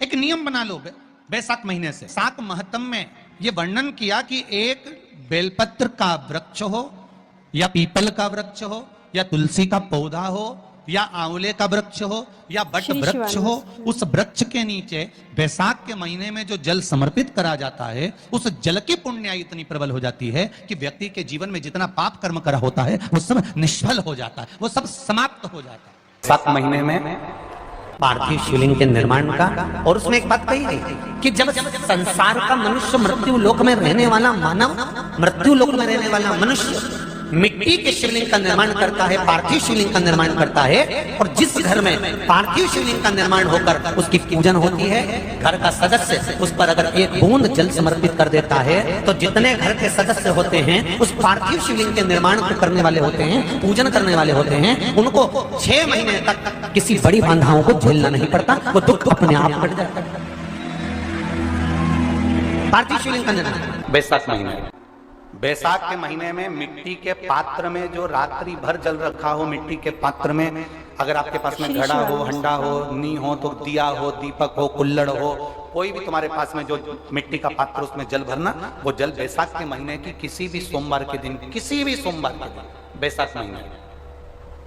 एक नियम बना लो बैसाख महीने से। साक महत्म में यह वर्णन किया कि एक बेलपत्र का वृक्ष हो या पीपल का वृक्ष हो या तुलसी का पौधा हो या आंवले का वृक्ष हो या बट वृक्ष हो, उस वृक्ष के नीचे बैसाख के महीने में जो जल समर्पित करा जाता है, उस जल की पुण्याई इतनी प्रबल हो जाती है कि व्यक्ति के जीवन में जितना पाप कर्म करा होता है वो सब निष्फल हो जाता है, वो सब समाप्त हो जाता है। बैसाख महीने में पार्थिव शिवलिंग के निर्माण का, और उसमें एक बात कही गई कि जब संसार का मनुष्य मृत्यु लोक में रहने वाला मानव, मृत्यु लोक में रहने वाला मनुष्य मिट्टी के शिवलिंग का निर्माण करता है, पार्थिव शिवलिंग का निर्माण करता है, और जिस घर में पार्थिव शिवलिंग का निर्माण होकर उसकी पूजन होती है, घर का सदस्य उस पर अगर एक बूंद जल समर्पित कर देता है तो जितने घर के सदस्य होते हैं उस पार्थिव शिवलिंग के निर्माण को करने वाले होते हैं, पूजन करने वाले होते हैं, उनको 6 महीने तक किसी बड़ी बाधाओं को झेलना नहीं पड़ता, वो दुख अपने आप कट जाता है। पार्थिव शिवलिंग का निर्माण बैसाख महीने, बैसाख के महीने में मिट्टी के पात्र में जो रात्रि भर जल रखा हो, मिट्टी के पात्र में अगर आपके पास में घड़ा हो, हंडा हो, नी हो तो दिया हो, दीपक हो, कुल्लड़ हो, कोई भी तुम्हारे पास में जो मिट्टी का पात्र उसमें जल भरना, वो जल बैसाख के महीने की किसी भी सोमवार के दिन, किसी भी सोमवार के दिन, बैसाख महीने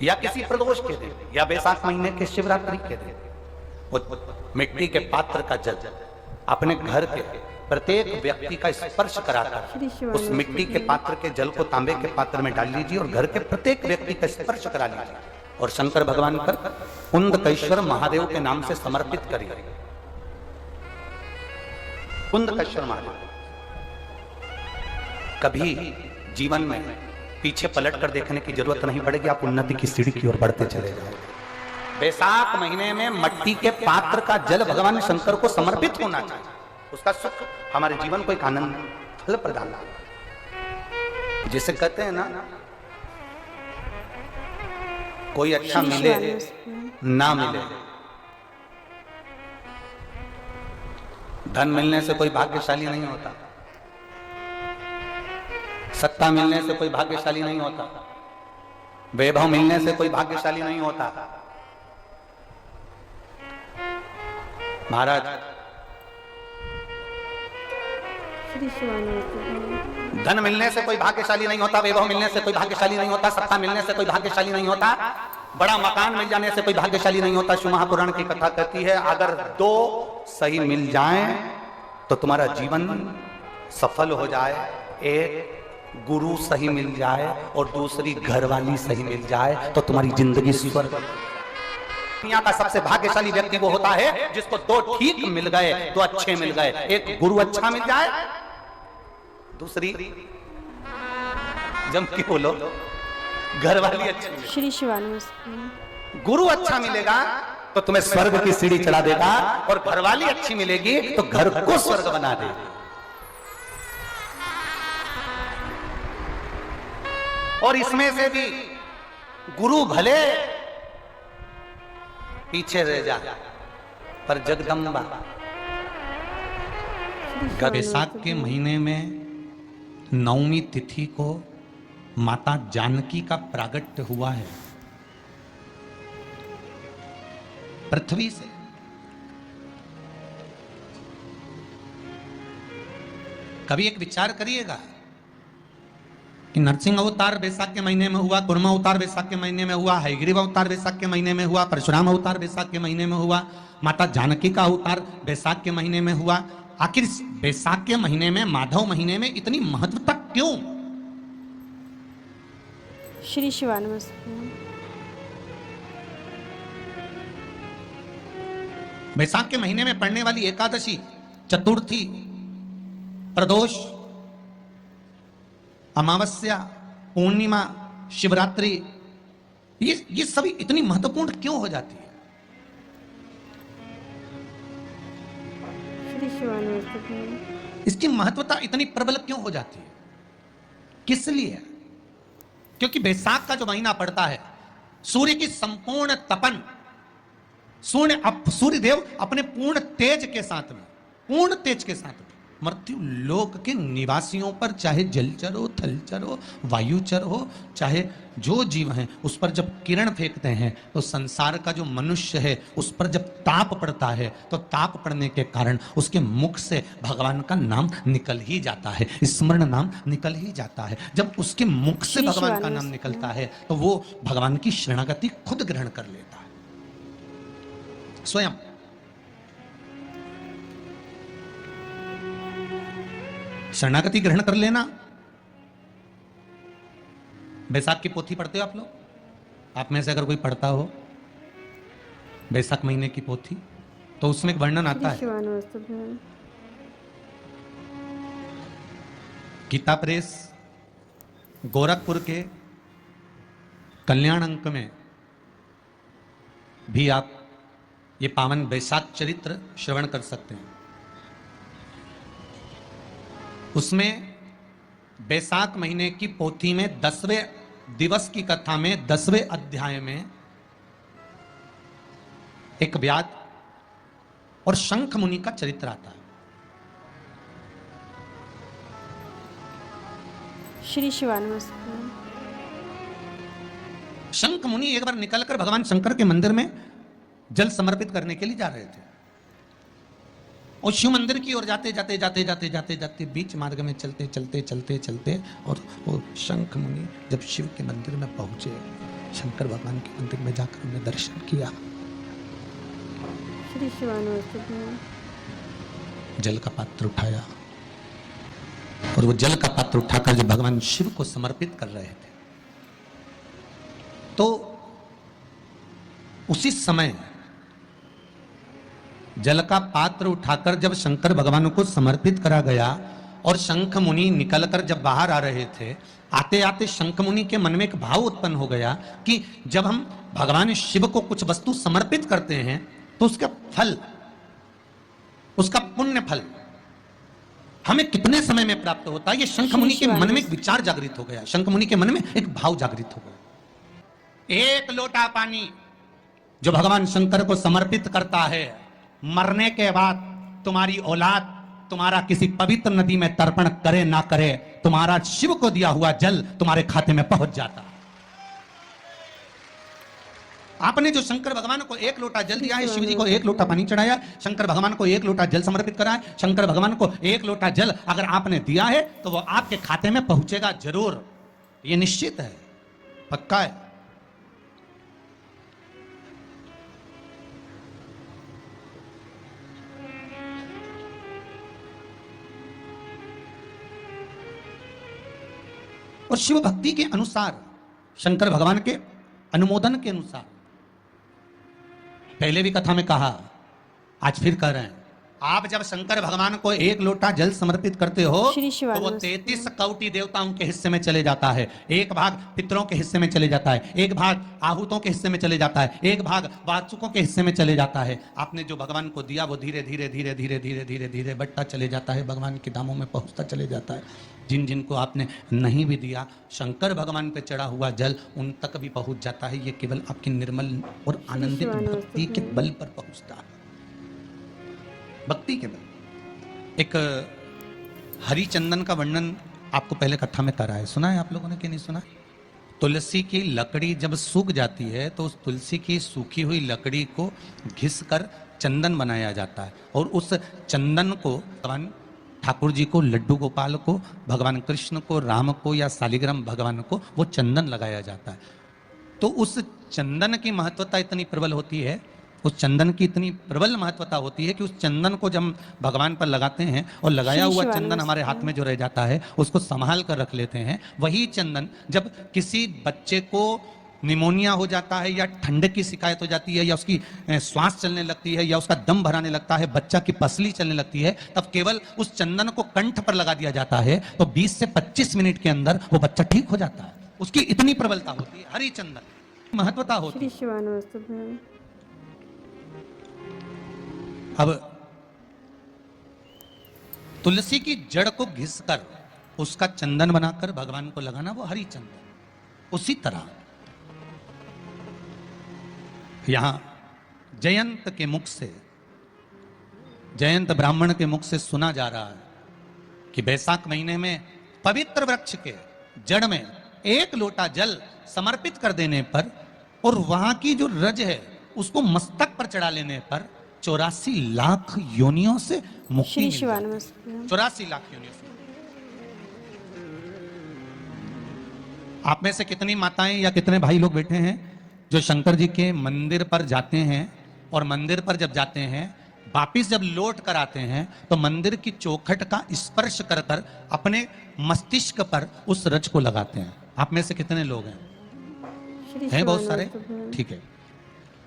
या किसी प्रदोष के दिन या बैसाख महीने के शिवरात्रि के दिन, वो मिट्टी के पात्र का जल अपने घर के प्रत्येक व्यक्ति का स्पर्श कराकर उस मिट्टी के पात्र के जल को तांबे के पात्र में डाल लीजिए और घर के प्रत्येक व्यक्ति का स्पर्श करा लीजिए और शंकर भगवान पर कुंदकेश्वर महादेव के नाम से समर्पित करिए। कुंदकेश्वर महादेव, कभी जीवन में पीछे पलट कर देखने की जरूरत नहीं पड़ेगी, आप उन्नति की सीढ़ी की ओर बढ़ते चले जाओगे। बैसाख महीने में मिट्टी के पात्र का जल भगवान शंकर को समर्पित होना चाहिए, उसका सुख हमारे जीवन को एक आनंद फल प्रदान, जिसे कहते हैं ना, कोई अच्छा मिले ना मिले, धन मिलने से कोई भाग्यशाली नहीं होता, सत्ता मिलने से कोई भाग्यशाली नहीं होता, वैभव मिलने से कोई भाग्यशाली नहीं होता। महाराज, धन मिलने से कोई भाग्यशाली नहीं होता, वैभव मिलने से कोई भाग्यशाली नहीं होता, सत्ता मिलने से कोई भाग्यशाली नहीं होता, बड़ा मकान मिल जाने से कोई भाग्यशाली नहीं होता। शिव महापुराण की कथा कहती है, अगर 2 सही मिल जाएं तो तुम्हारा जीवन सफल हो जाए, एक गुरु सही मिल जाए और दूसरी घरवाली सही मिल जाए तो तुम्हारी जिंदगी स्वर्ग। दुनिया का सबसे भाग्यशाली व्यक्ति वो होता है जिसको 2 ठीक मिल गए, 2 अच्छे मिल गए, एक गुरु अच्छा मिल जाए, दूसरी जम की बोलो घरवाली अच्छी मिले। श्री शिवानंद, गुरु अच्छा मिलेगा तो तुम्हें स्वर्ग की सीढ़ी चढ़ा देगा और घरवाली अच्छी मिलेगी तो घर को स्वर्ग बना देगी। और इसमें से भी गुरु भले पीछे रह जा पर जगदम्बा। बैसाख के महीने में 9वीं तिथि को माता जानकी का प्रागट्य हुआ है पृथ्वी से। कभी एक विचार करिएगा कि नरसिंह अवतार बैसाख के महीने में हुआ, कुर्मा अवतार बैसाख के महीने में हुआ, हयग्रीव अवतार बैसाख के महीने में हुआ, परशुराम अवतार बैसाख के महीने में हुआ, माता जानकी का अवतार बैसाख के महीने में हुआ। आखिर बैसाख के महीने में, माधव महीने में इतनी महत्वता क्यों? श्री शिवानंद, बैसाख के महीने में पड़ने वाली एकादशी, चतुर्थी, प्रदोष, अमावस्या, पूर्णिमा, शिवरात्रि, ये सभी इतनी महत्वपूर्ण क्यों हो जाती है? इसकी महत्वता इतनी प्रबल क्यों हो जाती है? किस लिए? क्योंकि बैसाख का जो महीना पड़ता है, सूर्य की संपूर्ण तपन, सूर्य देव अपने पूर्ण तेज के साथ में मृत्यु लोक के निवासियों पर, चाहे जलचर हो, थलचर हो, वायुचर हो, चाहे जो जीव हैं, उस पर जब किरण फेंकते हैं तो संसार का जो मनुष्य है उस पर जब ताप पड़ता है तो ताप पड़ने के कारण उसके मुख से भगवान का नाम निकल ही जाता है, स्मरण नाम निकल ही जाता है। जब उसके मुख से भगवान का नाम निकलता है तो वो भगवान की शरणागति खुद ग्रहण कर लेता है स्वयं। शरणागति ग्रहण कर लेना। बैसाख की पोथी पढ़ते हो आप लोग? आप में से अगर कोई पढ़ता हो बैसाख महीने की पोथी तो उसमें एक वर्णन आता है। गीता प्रेस गोरखपुर के कल्याण अंक में भी आप ये पावन बैसाख चरित्र श्रवण कर सकते हैं। उसमें बैसाख महीने की पोथी में 10वें दिवस की कथा में 10वें अध्याय में एक व्याध और शंख मुनि का चरित्र आता है। श्री शिवानमस्ते। शंख मुनि एक बार निकलकर भगवान शंकर के मंदिर में जल समर्पित करने के लिए जा रहे थे और शिव मंदिर की ओर जाते जाते जाते जाते जाते जाते बीच मार्ग में चलते चलते चलते चलते और वो शंख मुनि जब शिव के मंदिर में पहुंचे, शंकर भगवान के मंदिर में जाकर उन्हें दर्शन किया, श्री शिवानमस्ते। जल का पात्र उठाया और वो जल का पात्र उठाकर जब भगवान शिव को समर्पित कर रहे थे तो उसी समय जल का पात्र उठाकर जब शंकर भगवान को समर्पित करा गया और शंख मुनि निकलकर जब बाहर आ रहे थे, आते आते शंख मुनि के मन में एक भाव उत्पन्न हो गया कि जब हम भगवान शिव को कुछ वस्तु समर्पित करते हैं तो उसका फल, उसका पुण्य फल हमें कितने समय में प्राप्त होता है। ये शंख मुनि के मन में एक विचार जागृत हो गया, शंख मुनि के मन में एक भाव जागृत हो गया। एक लोटा पानी जो भगवान शंकर को समर्पित करता है, मरने के बाद तुम्हारी औलाद तुम्हारा किसी पवित्र नदी में तर्पण करे ना करे, तुम्हारा शिव को दिया हुआ जल तुम्हारे खाते में पहुंच जाता। आपने जो शंकर भगवान को एक लोटा जल दिया है, शिव जी को एक लोटा पानी चढ़ाया, शंकर भगवान को एक लोटा जल समर्पित करा है, शंकर भगवान को एक लोटा जल अगर आपने दिया है तो वो आपके खाते में पहुंचेगा जरूर, ये निश्चित है, पक्का है। और शिव भक्ति के अनुसार, शंकर भगवान के अनुमोदन के अनुसार, पहले भी कथा में कहा, आज फिर कह रहे हैं, आप जब शंकर भगवान को एक लोटा जल समर्पित करते हो तो वो 33 कौटि देवताओं के हिस्से में चले जाता है, एक भाग पितरों के हिस्से में चले जाता है, एक भाग आहूतों के हिस्से में चले जाता है, एक भाग वाचुकों के हिस्से में चले जाता है। आपने जो भगवान को दिया वो धीरे धीरे धीरे धीरे धीरे धीरे धीरे बढ़ता चले जाता है, भगवान के धामों में पहुंचता चले जाता है। जिन जिन को आपने नहीं भी दिया, शंकर भगवान पे चढ़ा हुआ जल उन तक भी पहुंच जाता है। ये केवल आपकी निर्मल और आनंदित भक्ति के बल पर पहुंचता है, भक्ति के बल। एक हरिचंदन का वर्णन आपको पहले कथा में करा है, सुना है आप लोगों ने कि नहीं सुना? तुलसी की लकड़ी जब सूख जाती है तो उस तुलसी की सूखी हुई लकड़ी को घिसकर चंदन बनाया जाता है और उस चंदन को भगवान ठाकुर जी को, लड्डू गोपाल को, भगवान कृष्ण को, राम को या शालिग्राम भगवान को वो चंदन लगाया जाता है। तो उस चंदन की महत्वता इतनी प्रबल होती है, उस चंदन की इतनी प्रबल महत्वता होती है कि उस चंदन को जब भगवान पर लगाते हैं और लगाया हुआ चंदन हमारे हाथ में जो रह जाता है उसको संभाल कर रख लेते हैं। वही चंदन जब किसी बच्चे को निमोनिया हो जाता है या ठंड की शिकायत हो जाती है या उसकी श्वास चलने लगती है या उसका दम भराने लगता है, बच्चा की पसली चलने लगती है, तब केवल उस चंदन को कंठ पर लगा दिया जाता है तो 20 से 25 मिनट के अंदर वो बच्चा ठीक हो जाता है। उसकी इतनी प्रबलता होती है, हरि चंदन महत्वता होती है। अब तुलसी की जड़ को घिसकर उसका चंदन बनाकर भगवान को लगाना, वो हरि चंदन। उसी तरह यहां जयंत के मुख से, जयंत ब्राह्मण के मुख से सुना जा रहा है कि बैसाख महीने में पवित्र वृक्ष के जड़ में एक लोटा जल समर्पित कर देने पर और वहां की जो रज है उसको मस्तक पर चढ़ा लेने पर 84 लाख योनियों से मुक्ति श्री मिल जाती है। शिवानमस्तुभ्यम। 84 लाख योनियों से। आप में से कितनी माताएं या कितने भाई लोग बैठे हैं जो शंकर जी के मंदिर पर जाते हैं और मंदिर पर जब जाते हैं वापिस जब लौट कर आते हैं तो मंदिर की चौखट का स्पर्श कर कर अपने मस्तिष्क पर उस रज को लगाते हैं? आप में से कितने लोग हैं? श्री हैं बहुत सारे? शिवानमस्तुभ्यम। ठीक है।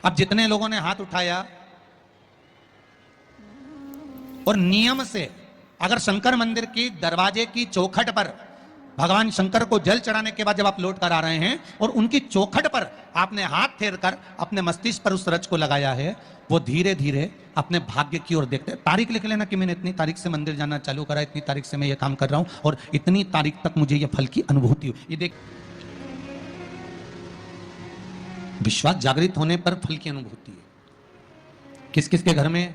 अब जितने लोगों ने हाथ उठाया और नियम से अगर शंकर मंदिर की दरवाजे की चौखट पर भगवान शंकर को जल चढ़ाने के बाद जब आप लौट कर आ रहे हैं और उनकी चौखट पर आपने हाथ फेर कर अपने मस्तिष्क पर उस रज को लगाया है, वो धीरे धीरे अपने भाग्य की ओर देखते हैं। तारीख लिख लेना कि मैंने इतनी तारीख से मंदिर जाना चालू करा, इतनी तारीख से मैं ये काम कर रहा हूं और इतनी तारीख तक मुझे ये फल की अनुभूति हुई। ये देख, विश्वास जागृत होने पर फल की अनुभूति है। किस किस के घर में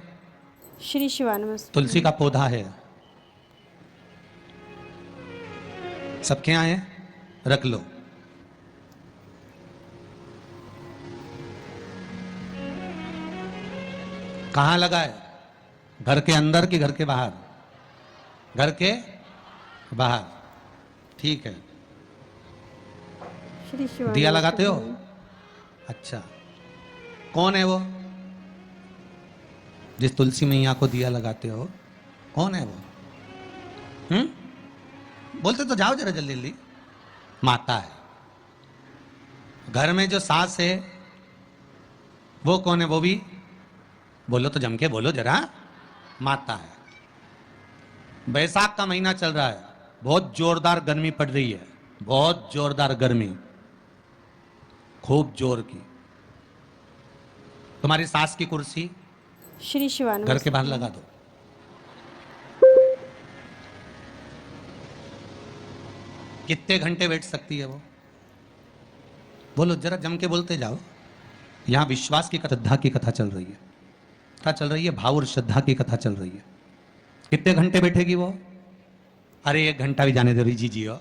श्री शिवानमस्तुभ्यम। तुलसी का पौधा है? सबके यहाँ है? रख लो। कहां लगा है? घर के अंदर कि घर के बाहर? घर के बाहर। ठीक है। श्री शिवानमस्तुभ्यम। दिया लगाते हो? अच्छा, कौन है वो जिस तुलसी मैया को दिया लगाते हो? कौन है वो? बोलते तो जाओ जरा जल्दी जल्दी। माता है। घर में जो सास है वो कौन है? वो भी बोलो तो जम के बोलो जरा। माता है। बैसाख का महीना चल रहा है, बहुत जोरदार गर्मी पड़ रही है, बहुत जोरदार गर्मी, खूब जोर की। तुम्हारी सास की कुर्सी श्री शिवानमस्तुभ्यम। घर के बाहर लगा दो। कितने घंटे बैठ सकती है वो? बोलो जरा, जम के बोलते जाओ। यहां विश्वास की श्रद्धा की कथा चल रही है, कथा चल रही है, भाव और श्रद्धा की कथा चल रही है। कितने घंटे बैठेगी वो? अरे 1 घंटा भी जाने दो जी जियो।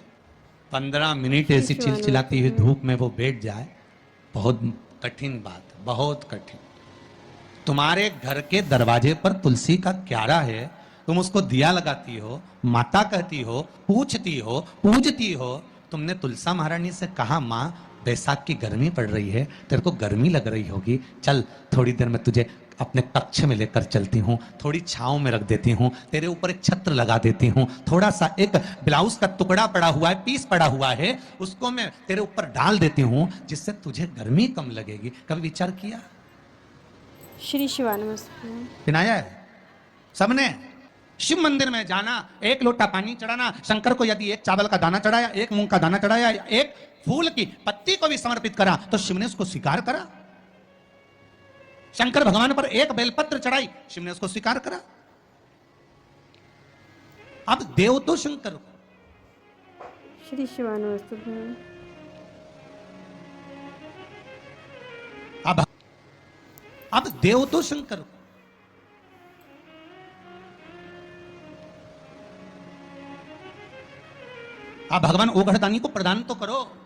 15 मिनट ऐसी चिलचिलाती हुई धूप में वो बैठ जाए, बहुत कठिन बात, बहुत कठिन। तुम्हारे घर के दरवाजे पर तुलसी का क्यारा है, तुम उसको दिया लगाती हो, माता कहती हो, पूछती हो, पूजती हो। तुमने तुलसा महारानी से कहा, माँ बैसाख की गर्मी पड़ रही है, तेरे को गर्मी लग रही होगी, चल थोड़ी देर में तुझे अपने कक्ष में लेकर चलती हूँ, थोड़ी छांव में रख देती हूँ, तेरे ऊपर एक छत्र लगा देती हूँ, थोड़ा सा एक ब्लाउज का टुकड़ा पड़ा हुआ है, पीस पड़ा हुआ है, उसको मैं तेरे ऊपर डाल देती हूँ, जिससे तुझे गर्मी कम लगेगी। कभी विचार किया? श्री शिवानमस्तुभ्यम। पिनाया है सबने? शिव मंदिर में जाना, 1 लोटा पानी चढ़ाना, शंकर को यदि 1 चावल का दाना चढ़ाया, 1 मूंग का दाना चढ़ाया, 1 फूल की पत्ती को भी समर्पित करा तो शिव ने उसको स्वीकार करा। शंकर भगवान पर 1 बेलपत्र चढ़ाई, शिव ने उसको स्वीकार करा। अब देव तो शंकर को, श्री शिवानमस्तुभ्यम। अब देव तो शंकर को, आप भगवान ओघड़दानी को प्रदान तो करो।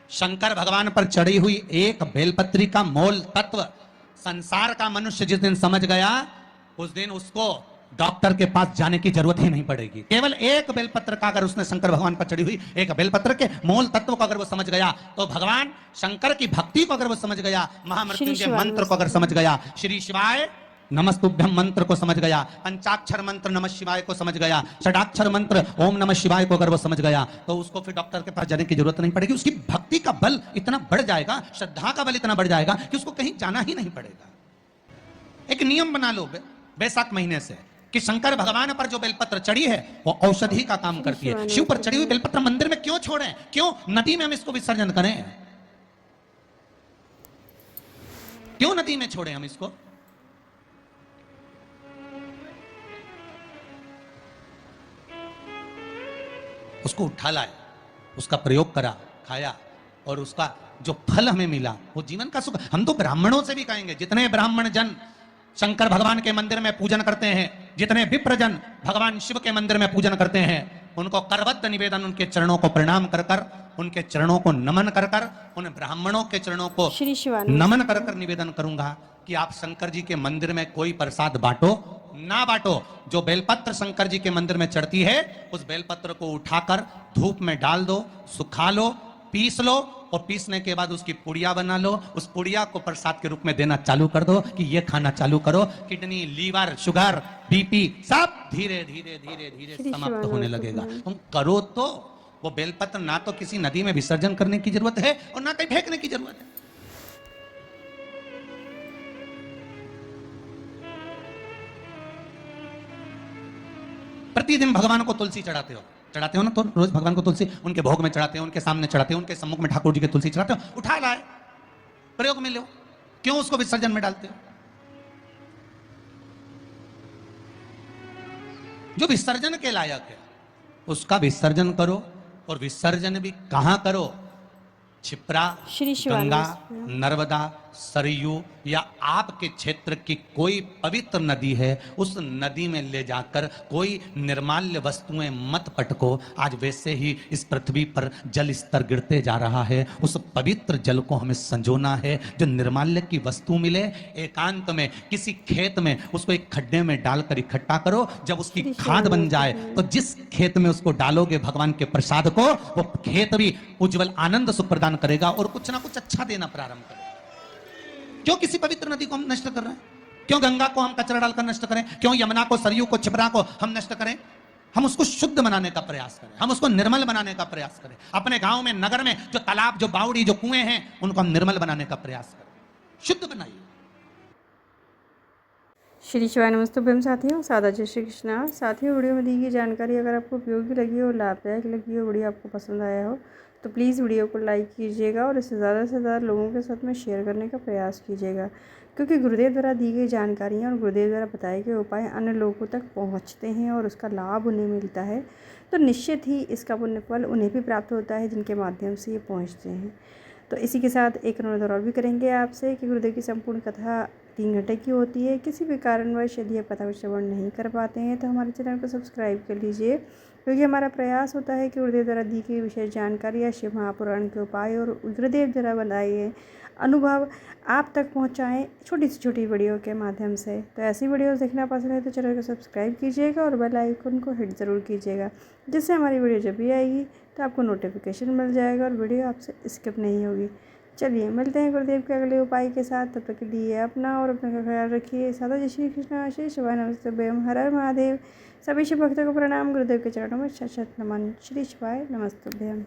शंकर भगवान पर चढ़ी हुई 1 बेलपत्री का मोल तत्व संसार का मनुष्य जिस दिन समझ गया, उस दिन उसको डॉक्टर के पास जाने की जरूरत ही नहीं पड़ेगी। केवल 1 बेलपत्र का अगर उसने शंकर भगवान पर चढ़ी हुई 1 बेलपत्र के मोल तत्व को अगर वो समझ गया, तो भगवान शंकर की भक्ति को अगर वो समझ गया, महामृत्युंजय मंत्र को अगर समझ गया, श्री शिवाय नमस्तुभ्यम मंत्र को समझ गया, पंचाक्षर मंत्र नमः शिवाय को समझ गया, षडाक्षर मंत्र ओम नमः शिवाय को अगर वो समझ गया, तो उसको फिर डॉक्टर के पास जाने की जरूरत नहीं पड़ेगी। उसकी भक्ति का बल इतना बढ़ जाएगा, श्रद्धा का बल इतना बढ़ जाएगा कि उसको कहीं जाना ही नहीं पड़ेगा। एक नियम बना लो बैसाख महीने से कि शंकर भगवान पर जो बेलपत्र चढ़ी है वो औषधि का काम करती है। शिव पर चढ़ी हुई बेलपत्र मंदिर में क्यों छोड़ें? क्यों नदी में हम इसको विसर्जन करें? क्यों नदी में छोड़ें हम इसको? उसको उठा लाए, उसका प्रयोग करा, खाया, और उसका जो फल हमें मिला वो जीवन का सुख। हम तो ब्राह्मणों से भी कहेंगे, जितने ब्राह्मण जन शंकर भगवान के मंदिर में पूजन करते हैं, जितने विप्रजन भगवान शिव के मंदिर में पूजन करते हैं उनको करबद्ध निवेदन, उनके चरणों को प्रणाम कर कर, उनके चरणों को नमन कर कर, उन ब्राह्मणों के चरणों को श्री शिवानंद नमन कर कर निवेदन करूंगा कि आप शंकर जी के मंदिर में कोई प्रसाद बांटो ना बांटो। जो बेलपत्र शंकर जी के मंदिर में चढ़ती है उस बेलपत्र को उठाकर धूप में डाल दो, सुखा लो, पीस लो और पीसने के बाद उसकी पुड़िया बना लो। उस पुड़िया को प्रसाद के रूप में देना चालू कर दो कि ये खाना चालू करो। किडनी, लीवर, शुगर, बीपी सब धीरे धीरे धीरे धीरे श्री समाप्त शिवानंद होने लगेगा। सुखमय। तुम करो तो वो बेलपत्र ना तो किसी नदी में विसर्जन करने की जरूरत है और ना कहीं फेंकने की जरूरत है। प्रतिदिन भगवान को तुलसी चढ़ाते हो ना, तो रोज भगवान को तुलसी उनके भोग में चढ़ाते हो, उनके सामने चढ़ाते हो, उनके सम्मुख में ठाकुर जी के तुलसी चढ़ाते हो, उठा लाए प्रयोग में लो, क्यों उसको विसर्जन में डालते हो? जो विसर्जन के लायक है उसका विसर्जन करो, और विसर्जन भी कहां करो? क्षिप्रा, श्री शिवानंद गंगा, नर्मदा, सरयू या आपके क्षेत्र की कोई पवित्र नदी है उस नदी में ले जाकर कोई निर्माल्य वस्तुएं मत पटको। आज वैसे ही इस पृथ्वी पर जल स्तर गिरते जा रहा है, उस पवित्र जल को हमें संजोना है। जो निर्माल्य की वस्तु मिले एकांत में किसी खेत में उसको एक खड्डे में डालकर इकट्ठा करो। जब उसकी खाद बन जाए तो जिस खेत में उसको डालोगे भगवान के प्रसाद को, वो खेत भी उज्जवल आनंद सुख प्रदान करेगा और कुछ ना कुछ अच्छा देना प्रारंभ करेगा। क्यों किसी पवित्र नदी को हम नष्ट कर रहे हैं? क्यों गंगा को हम कचरा डालकर नष्ट करें? क्यों यमुना को, सरयू को, छिपरा को हम नष्ट करें? हम उसको शुद्ध बनाने का प्रयास करें, हम उसको निर्मल बनाने का प्रयास करें। अपने गांव में, नगर में जो तालाब, जो बावड़ी, जो कुएं हैं उनको हम निर्मल बनाने का प्रयास करें, शुद्ध बनाइए। श्री शिवाय नमस्तुभ्यम साथियों, सादा जय श्री कृष्णा। साथियों, वीडियो में दी गई जानकारी अगर आपको उपयोगी लगी हो, लाभदायक लगी हो, वीडियो आपको पसंद आया हो तो प्लीज़ वीडियो को लाइक कीजिएगा और इसे ज़्यादा से ज़्यादा लोगों के साथ में शेयर करने का प्रयास कीजिएगा, क्योंकि गुरुदेव द्वारा दी गई जानकारियाँ और गुरुदेव द्वारा बताए गए उपाय अन्य लोगों तक पहुँचते हैं और उसका लाभ उन्हें मिलता है तो निश्चित ही इसका पुण्य फल उन्हें भी प्राप्त होता है जिनके माध्यम से ये पहुँचते हैं। तो इसी के साथ एक अनुरोध और भी करेंगे आपसे कि गुरुदेव की संपूर्ण कथा 3 घंटे की होती है। किसी भी कारणवश यदि आप कथा को श्रवण नहीं कर पाते हैं तो हमारे चैनल को सब्सक्राइब कर लीजिए, क्योंकि हमारा प्रयास होता है कि गुरुदेव द्वारा दी गई विशेष जानकारी या शिव महापुराण के उपाय और गुरुदेव द्वारा बनाए गए अनुभव आप तक पहुंचाएं छोटी से छोटी वीडियो के माध्यम से। तो ऐसी वीडियोस देखना पसंद है तो चैनल को सब्सक्राइब कीजिएगा और बेल आइकन को हिट ज़रूर कीजिएगा, जिससे हमारी वीडियो जब भी आएगी तो आपको नोटिफिकेशन मिल जाएगा और वीडियो आपसे स्किप नहीं होगी। चलिए मिलते हैं गुरुदेव के अगले उपाय के साथ। तब तक के लिए अपना और अपने का ख्याल रखिए। सादा जय श्री कृष्ण, श्री शिवाय नमस्तुभ्यम, हर हर महादेव। सभी शिव भक्तों को प्रणाम, गुरुदेव के चरणों में शत शत नमन। श्री शिवाय नमस्तुभ्यम।